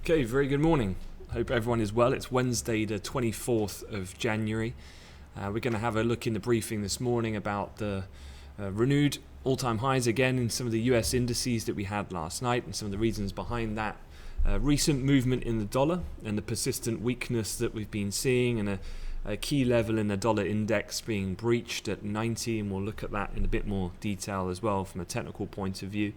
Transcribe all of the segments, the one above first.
Okay, very good morning. Hope everyone is well. It's Wednesday the 24th of January. We're going to have a look in the briefing this morning about the renewed all-time highs again in some of the US indices that we had last night and some of the reasons behind that. Recent movement in the dollar and the persistent weakness that we've been seeing, and a key level in the dollar index being breached at 90, and we'll look at that in a bit more detail as well from a technical point of view.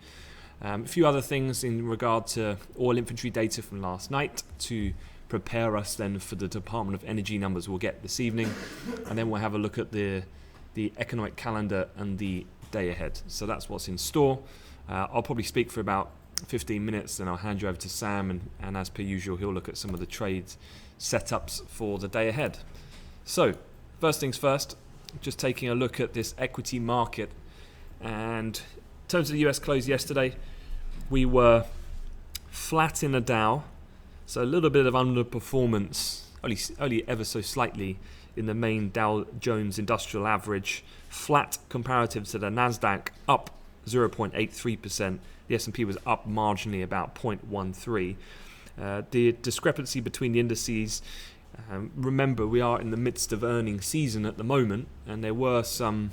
A few other things in regard to oil inventory data from last night to prepare us then for the Department of Energy numbers we'll get this evening, and then we'll have a look at the economic calendar and the day ahead. So that's what's in store. I'll probably speak for about 15 minutes, then I'll hand you over to Sam, and as per usual he'll look at some of the trade setups for the day ahead. So first things first, just taking a look at this equity market, and in terms of the US close yesterday, we were flat in the Dow, so a little bit of underperformance, only ever so slightly in the main Dow Jones Industrial Average, flat comparative to the Nasdaq, up 0.83%. The S&P was up marginally, about 0.13. The discrepancy between the indices, remember we are in the midst of earnings season at the moment, and there were some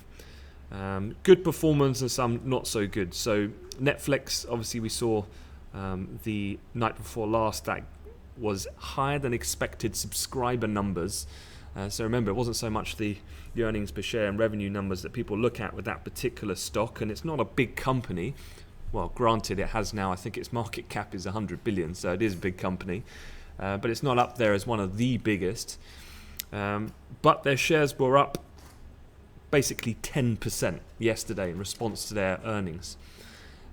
good performance and some not so good. So Netflix, obviously we saw the night before last, that was higher than expected subscriber numbers. So remember, it wasn't so much the earnings per share and revenue numbers that people look at with that particular stock, and it's not a big company. Well, granted, it has now, I think its market cap is 100 billion, so it is a big company, but it's not up there as one of the biggest. But their shares were up basically 10% yesterday in response to their earnings.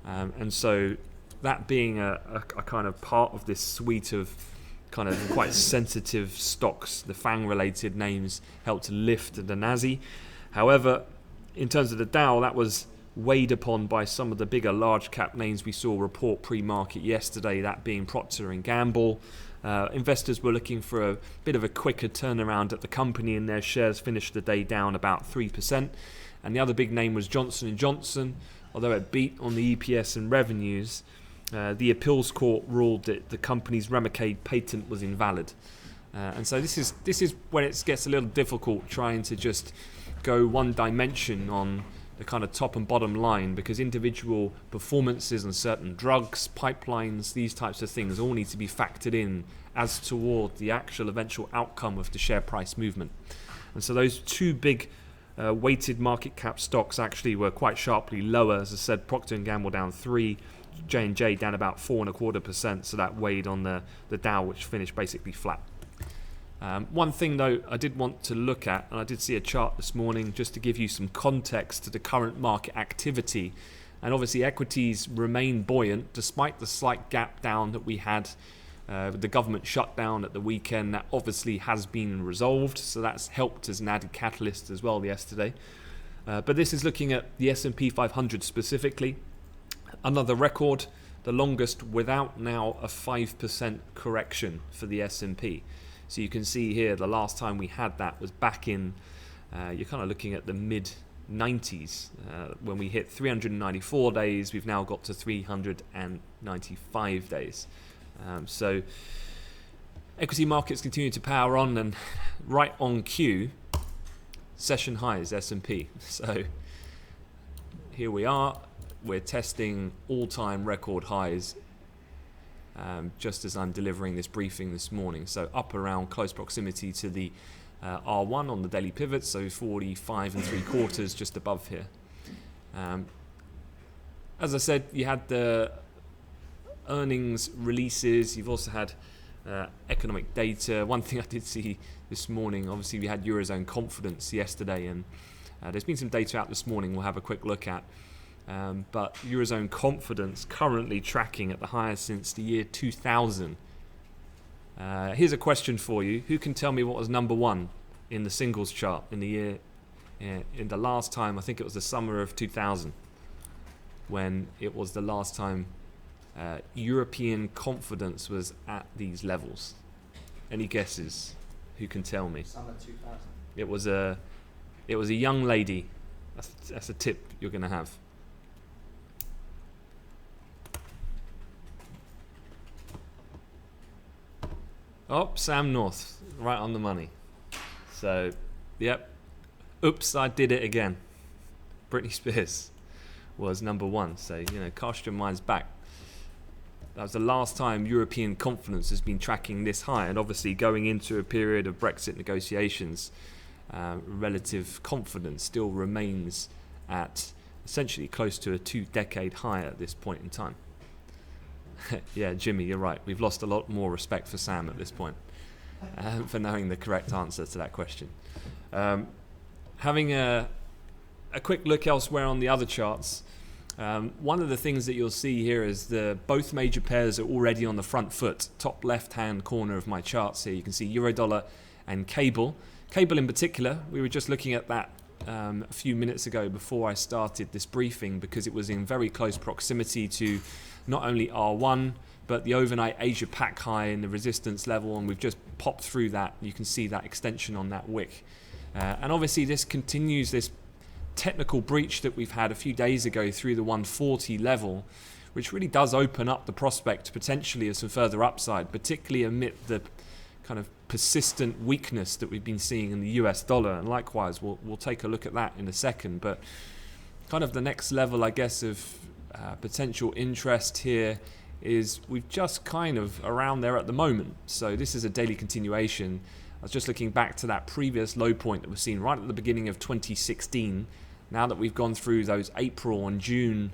And so that being a kind of part of this suite of kind of quite sensitive stocks, the FANG-related names helped to lift the NASI. However, in terms of the Dow, that was weighed upon by some of the bigger large cap names we saw report pre-market yesterday, that being Procter & Gamble. Investors were looking for a bit of a quicker turnaround at the company, and their shares finished the day down about 3%. And the other big name was Johnson & Johnson. Although it beat on the EPS and revenues, the appeals court ruled that the company's Remicade patent was invalid. And so this is when it gets a little difficult trying to just go one dimension on the kind of top and bottom line, because individual performances on certain drugs, pipelines, these types of things all need to be factored in as toward the actual eventual outcome of the share price movement. And so those two big weighted market cap stocks actually were quite sharply lower. As I said, Procter & Gamble down 3%, J&J down about 4.25%, so that weighed on the Dow, which finished basically flat. One thing though I did want to look at, and I did see a chart this morning just to give you some context to the current market activity, and obviously equities remain buoyant despite the slight gap down that we had with the government shutdown at the weekend. That obviously has been resolved, so that's helped as an added catalyst as well yesterday. But this is looking at the S&P 500 specifically. Another record, the longest without now a 5% correction for the S&P. So you can see here the last time we had that was back in, you're kind of looking at the mid-90s. When we hit 394 days, we've now got to 395 days. So equity markets continue to power on, and right on cue, session highs S&P. So here we are, we're testing all-time record highs just as I'm delivering this briefing this morning. So up around close proximity to the R1 on the daily pivot, so 45 3/4 just above here. As I said, you had the earnings releases, you've also had economic data. One thing I did see this morning, obviously we had Eurozone confidence yesterday, and there's been some data out this morning we'll have a quick look at. But Eurozone confidence currently tracking at the highest since the year 2000. Here's a question for you. Who can tell me what was number one in the singles chart in the year, in the last time, I think it was the summer of 2000, when it was the last time European confidence was at these levels? Any guesses? Who can tell me? Summer 2000. It was a young lady. That's a tip you're going to have. Oh, Sam North, right on the money. So, yep. Oops, I did it again. Britney Spears was number one. So, cast your minds back. That was the last time European confidence has been tracking this high. And obviously going into a period of Brexit negotiations, relative confidence still remains at essentially close to a 2-decade high at this point in time. Yeah, Jimmy, you're right. We've lost a lot more respect for Sam at this point for knowing the correct answer to that question. Having a quick look elsewhere on the other charts, one of the things that you'll see here is both major pairs are already on the front foot. Top left-hand corner of my charts here, you can see Eurodollar and cable. Cable in particular, we were just looking at that a few minutes ago before I started this briefing, because it was in very close proximity to not only R1 but the overnight Asia Pac high and the resistance level, and we've just popped through that. You can see that extension on that wick, and obviously this continues this technical breach that we've had a few days ago through the 140 level, which really does open up the prospect potentially of some further upside, particularly amid the kind of persistent weakness that we've been seeing in the US dollar. And likewise, we'll take a look at that in a second, but kind of the next level, I guess, of potential interest here is we've just kind of around there at the moment. So this is a daily continuation. I was just looking back to that previous low point that was seen right at the beginning of 2016. Now that we've gone through those April and June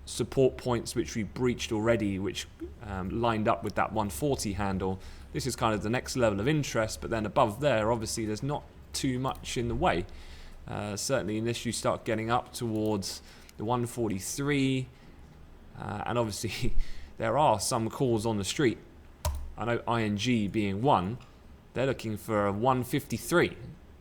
support points which we breached already, which lined up with that 140 handle, this is kind of the next level of interest. But then above there, obviously there's not too much in the way. Certainly unless you start getting up towards the 143, and obviously there are some calls on the street. I know ING being one, they're looking for a 153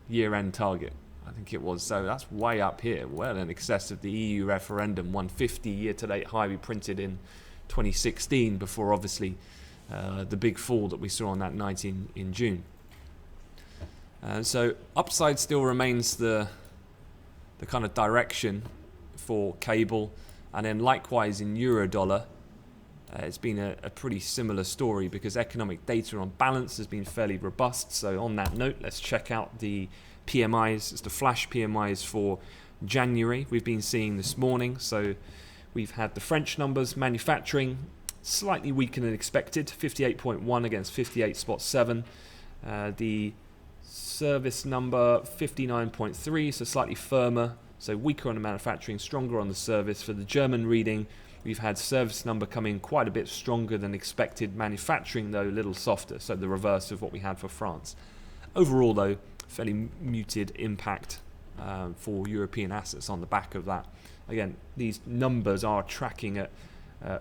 year-end target, I think it was. So that's way up here, well in excess of the EU referendum 150 year-to-date high we printed in 2016, before obviously the big fall that we saw on that night in June. So upside still remains the kind of direction for cable, and then likewise in Eurodollar, it's been a pretty similar story, because economic data on balance has been fairly robust. So on that note, let's check out the PMIs. It's the flash PMIs for January we've been seeing this morning. So we've had the French numbers, manufacturing slightly weaker than expected, 58.1 against 58.7. The service number 59.3, so slightly firmer, so weaker on the manufacturing, stronger on the service. For the German reading, we've had service number coming quite a bit stronger than expected, manufacturing though a little softer, so the reverse of what we had for France. Overall though, fairly muted impact for European assets on the back of that. Again, these numbers are tracking at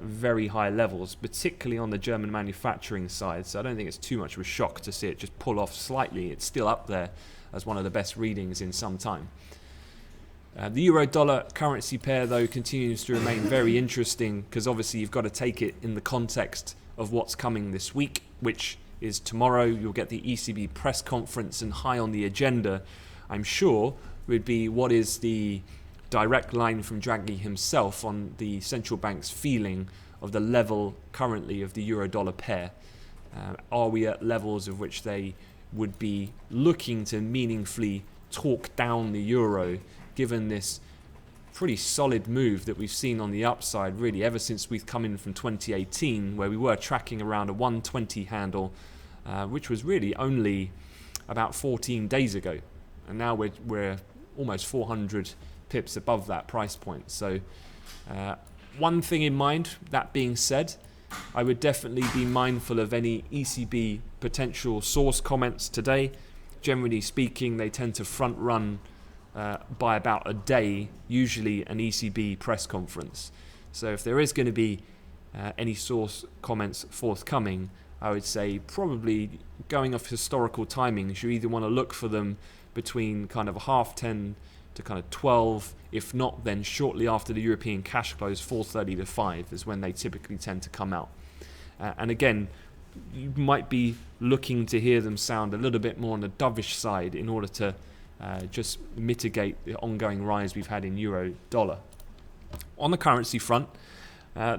very high levels, particularly on the German manufacturing side, so I don't think it's too much of a shock to see it just pull off slightly. It's still up there as one of the best readings in some time. The euro-dollar currency pair though continues to remain very interesting, because obviously you've got to take it in the context of what's coming this week, which is tomorrow. You'll get the ECB press conference, and high on the agenda, I'm sure, would be what is the direct line from Draghi himself on the central bank's feeling of the level currently of the euro-dollar pair. Are we at levels of which they would be looking to meaningfully talk down the euro, given this pretty solid move that we've seen on the upside really ever since we've come in from 2018, where we were tracking around a 120 handle, which was really only about 14 days ago, and now we're almost 400 pips above that price point. So one thing in mind, that being said, I would definitely be mindful of any ECB potential source comments today. Generally speaking, they tend to front run by about a day, usually an ECB press conference. So if there is going to be any source comments forthcoming, I would say probably going off historical timings, you either want to look for them between kind of 10:30 to kind of 12, if not then shortly after the European cash close, 4:30 to 5 is when they typically tend to come out. And again, you might be looking to hear them sound a little bit more on the dovish side in order to just mitigate the ongoing rise we've had in euro dollar. On the currency front,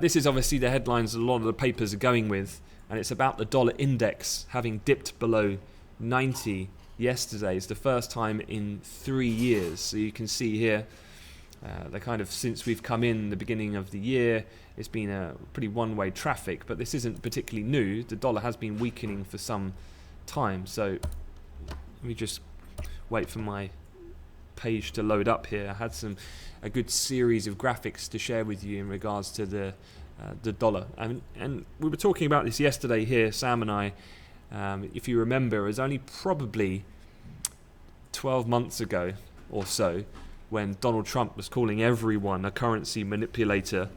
this is obviously the headlines a lot of the papers are going with. and it's about the dollar index having dipped below 90 yesterday. It's the first time in 3 years. So you can see here, the kind of, since we've come in the beginning of the year, it's been a pretty one-way traffic, but this isn't particularly new. The dollar has been weakening for some time. So let me just wait for my page to load up here. I had a good series of graphics to share with you in regards to the dollar, and we were talking about this yesterday here, Sam and I. If you remember, it was only probably 12 months ago or so when Donald Trump was calling everyone a currency manipulator,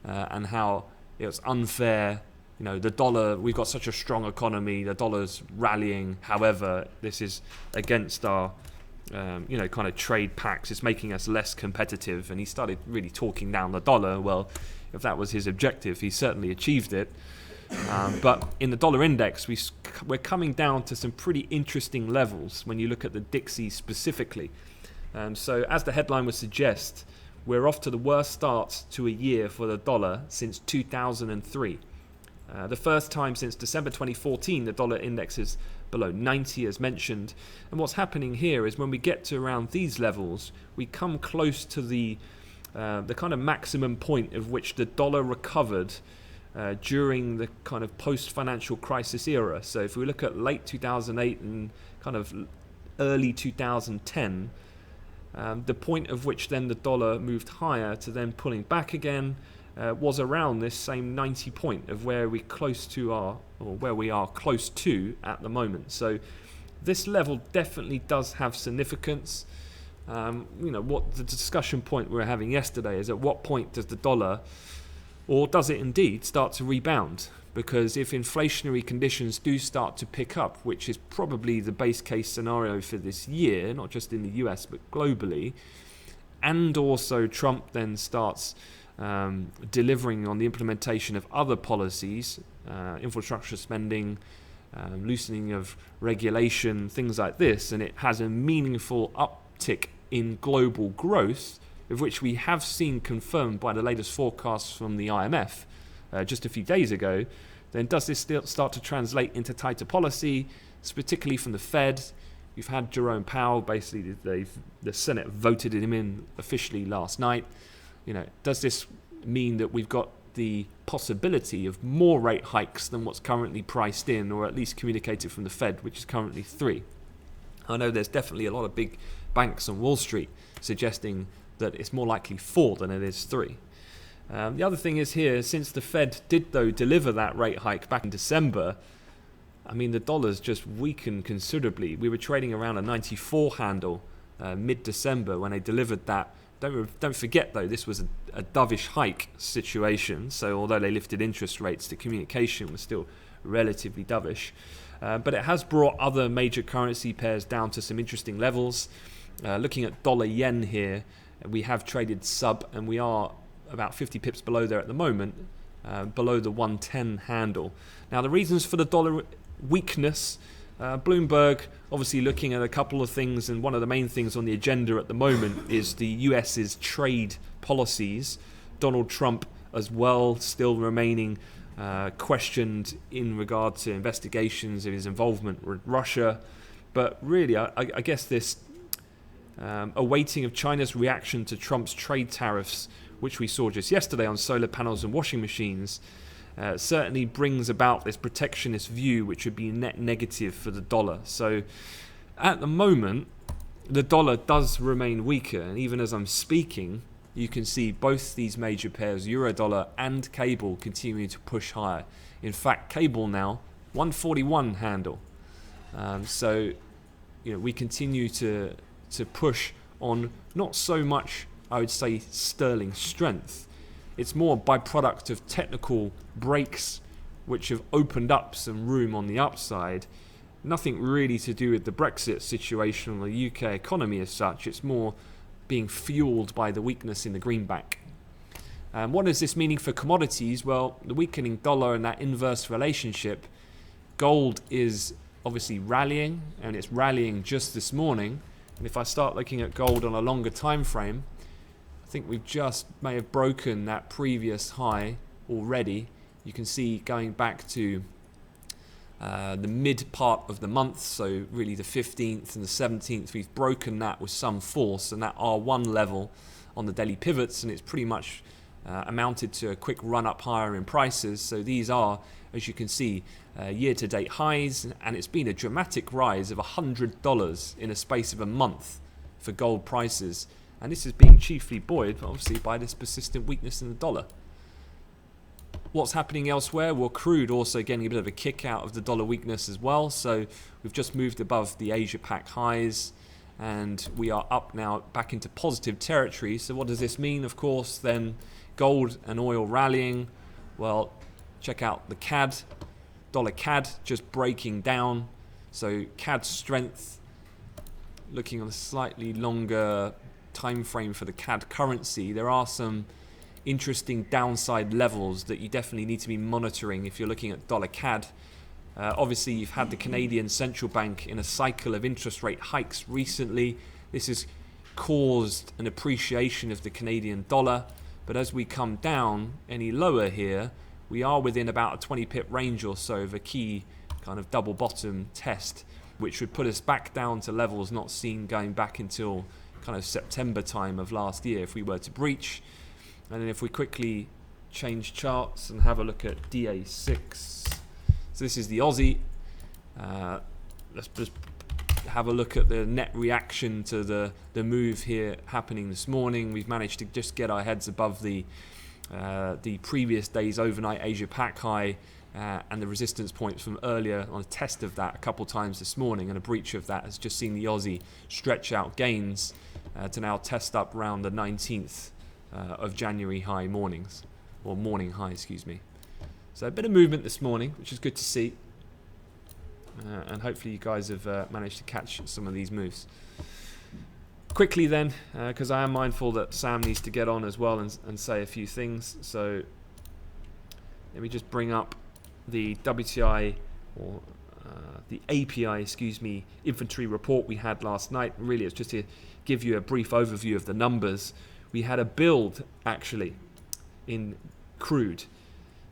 and how it was unfair. You know, the dollar, we've got such a strong economy, the dollar's rallying. However, this is against our, kind of trade pacts. It's making us less competitive. And he started really talking down the dollar. Well, if that was his objective, he certainly achieved it. But in the dollar index, we're coming down to some pretty interesting levels when you look at the Dixie specifically. So as the headline would suggest, we're off to the worst start to a year for the dollar since 2003. The first time since December 2014, the dollar index is below 90, as mentioned. And what's happening here is when we get to around these levels, we come close to the kind of maximum point of which the dollar recovered during the kind of post-financial crisis era. So if we look at late 2008 and kind of early 2010, the point of which then the dollar moved higher to then pulling back again was around this same 90 point of where we are close to at the moment. So this level definitely does have significance. What the discussion point we were having yesterday is, at what point does the dollar, or does it indeed, start to rebound? Because if inflationary conditions do start to pick up, which is probably the base case scenario for this year, not just in the US but globally, and also Trump then starts delivering on the implementation of other policies, infrastructure spending, loosening of regulation, things like this, and it has a meaningful uptick in global growth, of which we have seen confirmed by the latest forecasts from the IMF just a few days ago, then does this still start to translate into tighter policy, particularly from the Fed? You've had Jerome Powell, basically the Senate voted him in officially last night. Does this mean that we've got the possibility of more rate hikes than what's currently priced in, or at least communicated from the Fed, which is currently 3? I know there's definitely a lot of big banks on Wall Street suggesting that it's more likely 4 than it is 3. The other thing is here, since the Fed did though deliver that rate hike back in December, I mean the dollar's just weakened considerably. We were trading around a 94 handle mid-December when they delivered that. Don't forget though, this was a dovish hike situation, so although they lifted interest rates, the communication was still relatively dovish. But it has brought other major currency pairs down to some interesting levels. Looking at dollar yen here, we have traded sub, and we are about 50 pips below there at the moment, below the 110 handle. Now the reasons for the dollar weakness, Bloomberg obviously looking at a couple of things, and one of the main things on the agenda at the moment is the US's trade policies. Donald Trump as well still remaining questioned in regard to investigations of his involvement with Russia. But really, I guess this awaiting of China's reaction to Trump's trade tariffs, which we saw just yesterday on solar panels and washing machines, certainly brings about this protectionist view, which would be net negative for the dollar. So at the moment, the dollar does remain weaker, and even as I'm speaking, you can see both these major pairs, euro-dollar and cable, continuing to push higher. In fact, cable now 141 handle. So we continue to push on, not so much, I would say, sterling strength. It's more a byproduct of technical breaks which have opened up some room on the upside. Nothing really to do with the Brexit situation or the UK economy as such. It's more being fueled by the weakness in the greenback. What is this meaning for commodities? Well, the weakening dollar and that inverse relationship. Gold is obviously rallying, and it's rallying just this morning. And if I start looking at gold on a longer time frame, I think we've just may have broken that previous high already You can see going back to the mid part of the month, so really the 15th and the 17th, we've broken that with some force, and that R1 level on the daily pivots, and it's pretty much amounted to a quick run up higher in prices. So these are, as you can see, year-to-date highs, and it's been a dramatic rise of $100 in a space of a month for gold prices, and this is being chiefly buoyed, obviously, by this persistent weakness in the dollar. What's happening elsewhere? Well, crude also getting a bit of a kick out of the dollar weakness as well. So we've just moved above the Asia Pac highs, and we are up now back into positive territory. So what does this mean? Of course, then gold and oil rallying. Well, check out the CAD, dollar CAD just breaking down. So CAD strength, looking on a slightly longer time frame for the CAD currency, there are some interesting downside levels that you definitely need to be monitoring if you're looking at dollar CAD. Obviously, you've had the Canadian Central Bank in a cycle of interest rate hikes recently. This has caused an appreciation of the Canadian dollar, but as we come down any lower here, we are within about a 20 pip range or so of a key kind of double bottom test, which would put us back down to levels not seen going back until kind of September time of last year if we were to breach. And then if we quickly change charts and have a look at DA6, so this is the Aussie. Let's just have a look at the net reaction to the move here happening this morning. We've managed to just get our heads above the previous day's overnight Asia Pac high and the resistance points from earlier on a test of that a couple times this morning, and a breach of that has just seen the Aussie stretch out gains to now test up around the 19th of January high mornings, or morning high, excuse me. So a bit of movement this morning, which is good to see, and hopefully you guys have managed to catch some of these moves. Quickly then, because I am mindful that Sam needs to get on as well and say a few things, so let me just bring up the WTI, or the API, excuse me, inventory report we had last night. Really, it's just to give you a brief overview of the numbers. We had a build actually in crude.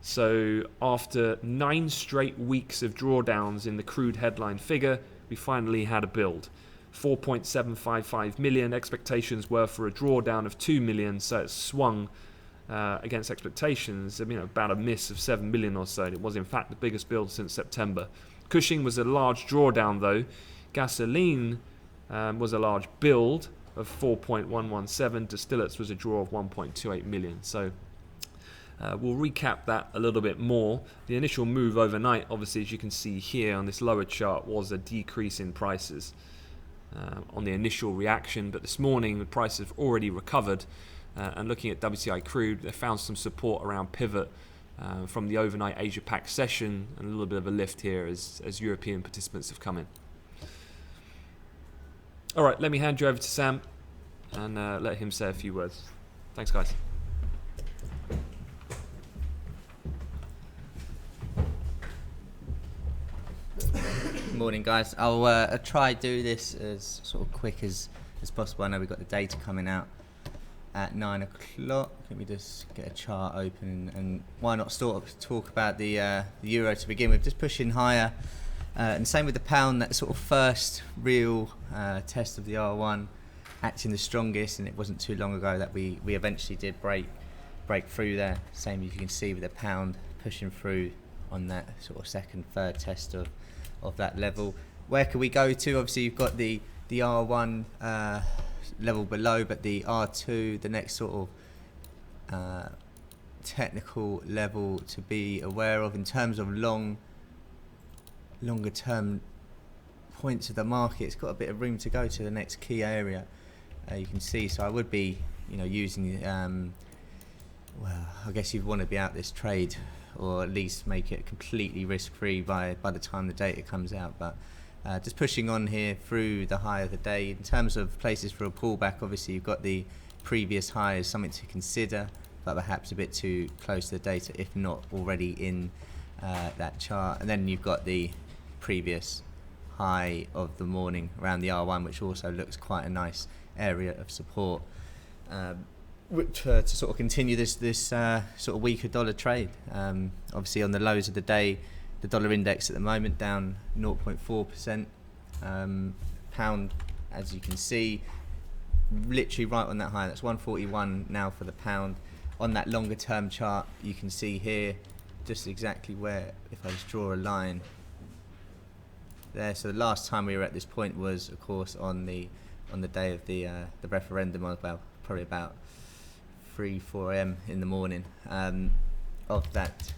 So after 9 straight weeks of drawdowns in the crude headline figure, we finally had a build. 4.755 million. Expectations were for a drawdown of 2 million, so it swung against expectations. I mean, about a miss of 7 million or so. It was in fact the biggest build since September. Cushing was a large drawdown though. Gasoline was a large build of 4.117. Distillates was a draw of 1.28 million. So we'll recap that a little bit more. The initial move overnight, obviously, as you can see here on this lower chart, was a decrease in prices on the initial reaction. But this morning, the prices have already recovered. And looking at WTI crude, they found some support around pivot from the overnight Asia Pac session, and a little bit of a lift here as European participants have come in. All right, let me hand you over to Sam and let him say a few words. Thanks, guys. Morning, guys. I'll try do this as sort of quick as possible. I know we've got the data coming out at 9 o'clock. Let me just get a chart open, and why not talk about the euro to begin with, just pushing higher. And same with the pound, that sort of first real test of the R1 acting the strongest, and it wasn't too long ago that we eventually did break through there. Same as you can see with the pound pushing through on that sort of second, third test of that level. Where can we go to? Obviously you've got the R1 level below, but the R2, the next sort of technical level to be aware of in terms of longer term points of the market. It's got a bit of room to go to the next key area, you can see. So I would be using well, I guess you'd want to be out this trade, or at least make it completely risk-free by the time the data comes out. But just pushing on here through the high of the day. In terms of places for a pullback, obviously you've got the previous high as something to consider, but perhaps a bit too close to the data if not already in that chart. And then you've got the previous high of the morning around the R1, which also looks quite a nice area of support. to sort of continue this sort of weaker dollar trade. Obviously on the lows of the day, the dollar index at the moment down 0.4%. Pound, as you can see, literally right on that high. That's 141 now for the pound. On that longer term chart, you can see here just exactly where, if I just draw a line there. So the last time we were at this point was, of course, on the day of the referendum, probably about 3-4 a.m. in the morning of that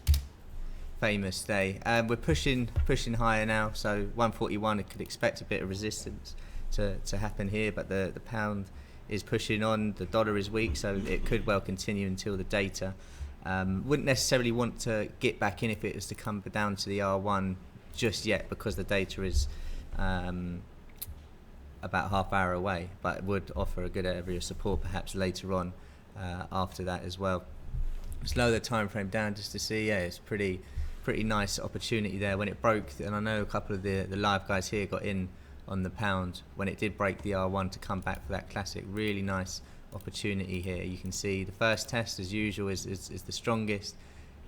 famous day. We're pushing higher now, so 141. I could expect a bit of resistance to happen here, but the pound is pushing on. The dollar is weak, so it could well continue until the data. Wouldn't necessarily want to get back in if it was to come down to the R1 just yet, because the data is about half hour away, but it would offer a good area of support perhaps later on after that as well. Slow the time frame down just to see. Yeah, it's pretty nice opportunity there when it broke, and I know a couple of the live guys here got in on the pound when it did break the R1 to come back for that classic. Really nice opportunity here. You can see the first test, as usual, is the strongest.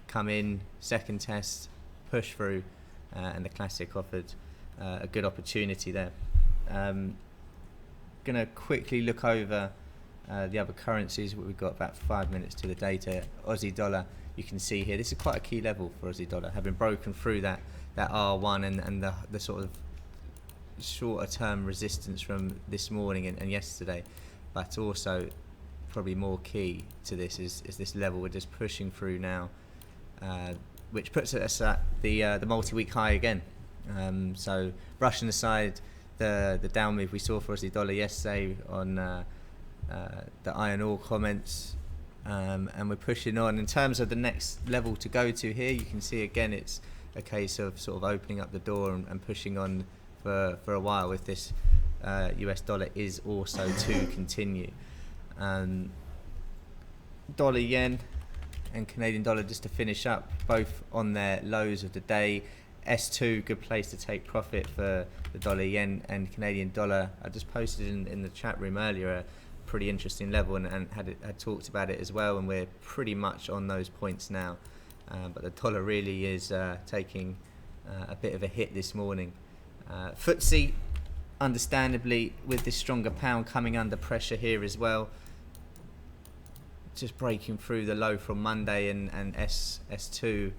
Come in, second test, push through, and the classic offered a good opportunity there. Gonna quickly look over the other currencies. We've got about 5 minutes to the data. Aussie dollar, you can see here, this is quite a key level for Aussie dollar, having broken through that R1 and the sort of shorter term resistance from this morning and yesterday. But also probably more key to this is this level we're just pushing through now, which puts us at the multi-week high again. So brushing aside the down move we saw for Aussie dollar yesterday on the iron ore comments, and we're pushing on. In terms of the next level to go to here, you can see again it's a case of sort of opening up the door and pushing on for a while if this US dollar is also to continue. Dollar yen and Canadian dollar, just to finish up, both on their lows of the day. S2, good place to take profit for the dollar yen and Canadian dollar. I just posted in the chat room earlier a pretty interesting level and had talked about it as well, and we're pretty much on those points now. But the dollar really is taking a bit of a hit this morning. FTSE, understandably, with this stronger pound coming under pressure here as well, just breaking through the low from Monday and S2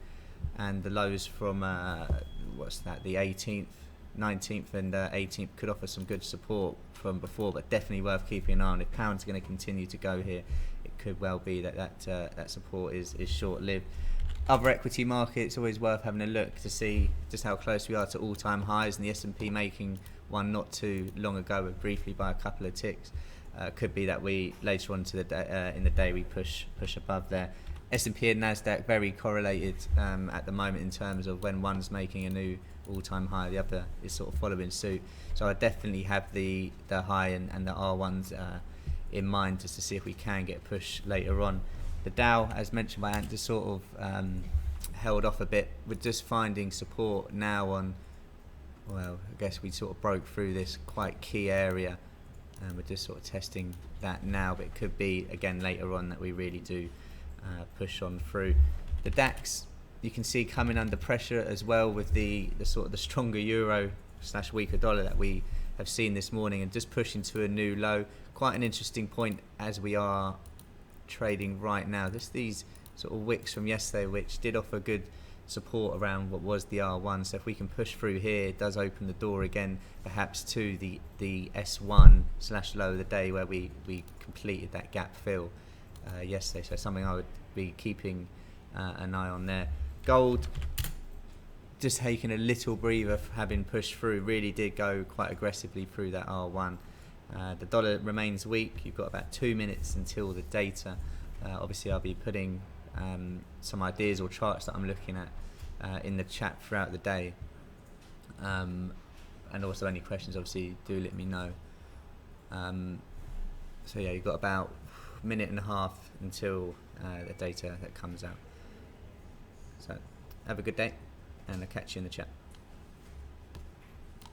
and the lows from the 18th, 19th and 18th could offer some good support from before, but definitely worth keeping an eye on. If pound's going to continue to go here, it could well be that support is short-lived. Other equity markets, always worth having a look to see just how close we are to all-time highs, and the S&P making one not too long ago, but briefly by a couple of ticks. Could be that we later on to in the day we push above there. S&P and Nasdaq very correlated at the moment in terms of when one's making a new all-time high, the other is sort of following suit. So I definitely have the high and the R1s in mind, just to see if we can get a push later on. The Dow, as mentioned by Ant, just sort of held off a bit. We're just finding support now on, well, I guess we sort of broke through this quite key area, and we're just sort of testing that now, but it could be again later on that we really do push on through. The DAX, you can see coming under pressure as well with the sort of the stronger euro / weaker dollar that we have seen this morning, and just pushing to a new low. Quite an interesting point as we are trading right now. Just these sort of wicks from yesterday, which did offer good support around what was the R1. So if we can push through here, it does open the door again, perhaps to the S1 / low of the day, where we completed that gap fill yesterday. So something I would be keeping an eye on there. Gold, just taking a little breather, having pushed through, really did go quite aggressively through that R1. The dollar remains weak. You've got about 2 minutes until the data. Obviously I'll be putting some ideas or charts that I'm looking at in the chat throughout the day, and also any questions obviously do let me know. So yeah, you've got about a minute and a half until the data that comes out. So have a good day, and I'll catch you in the chat.